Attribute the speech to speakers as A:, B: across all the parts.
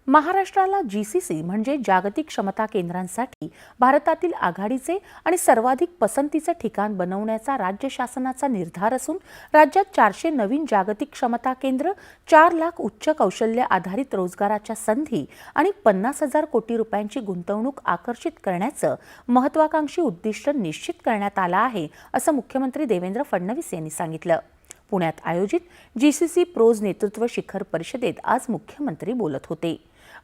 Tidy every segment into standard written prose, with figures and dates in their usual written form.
A: महाराष्ट्राला जीसीसी म्हणजे जागतिक क्षमता केंद्रांसाठी भारतातील आघाडीचे आणि सर्वाधिक पसंतीचे ठिकाण बनवण्याचा राज्य शासनाचा निर्धार असून राज्यात 400 नवीन जागतिक क्षमता केंद्र, 4 लाख उच्च कौशल्य आधारित रोजगाराच्या संधी आणि 50,000 कोटी रुपयांची गुंतवणूक आकर्षित करण्याचं महत्त्वाकांक्षी उद्दिष्ट निश्चित करण्यात आलं आहे, असं मुख्यमंत्री देवेंद्र फडणवीस यांनी सांगितलं। पुण्यात आयोजित जीसीसी प्रोज नेतृत्व शिखर परिषदेत आज मुख्यमंत्री बोलत होते।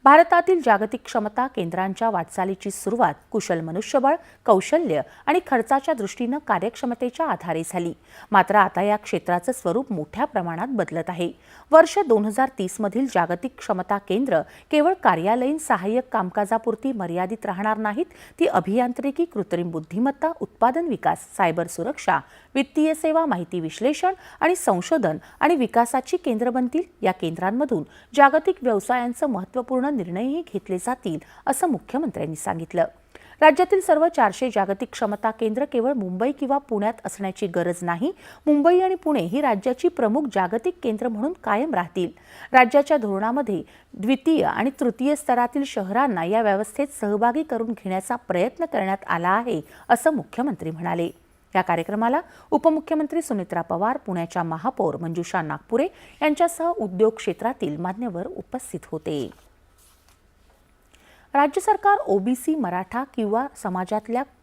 A: भारतातील जागतिक क्षमता केंद्रांच्या वाटचालीची सुरुवात कुशल मनुष्यबळ, कौशल्य आणि खर्चाच्या दृष्टीने कार्यक्षमतेच्या आधारे झाली। मात्र आता या क्षेत्राचं स्वरूप मोठ्या प्रमाणात बदलत आहे। वर्ष 2030 मधील जागतिक क्षमता केंद्र केवळ कार्यालयीन सहाय्यक कामकाजापुरती मर्यादित राहणार नाहीत, ती अभियांत्रिकी, कृत्रिम बुद्धिमत्ता, उत्पादन विकास, सायबर सुरक्षा, वित्तीय सेवा, माहिती विश्लेषण आणि संशोधन आणि विकासाची केंद्र बनतील। या केंद्रांमधून जागतिक व्यवसायांचे महत्त्वपूर्ण निर्णयही घेतले जातील, असं मुख्यमंत्र्यांनी सांगितलं। राज्यातील सर्व 400 जागतिक क्षमता केंद्र केवळ मुंबई किंवा पुण्यात असण्याची गरज नाही। मुंबई आणि पुणे ही राज्याची प्रमुख जागतिक केंद्र म्हणून कायम राहतील। राज्याच्या धोरणामध्ये द्वितीय आणि तृतीय स्तरातील शहरांना या व्यवस्थेत सहभागी करून घेण्याचा प्रयत्न करण्यात आला आहे, असं मुख्यमंत्री म्हणाले। या कार्यक्रमाला उपमुख्यमंत्री सुनेत्रा पवार, पुण्याच्या महापौर मंजुषा नागपुरे यांच्यासह उद्योग क्षेत्रातील मान्यवर उपस्थित होते। राज्य सरकार ओबीसी, मराठा किंवा समाजातल्या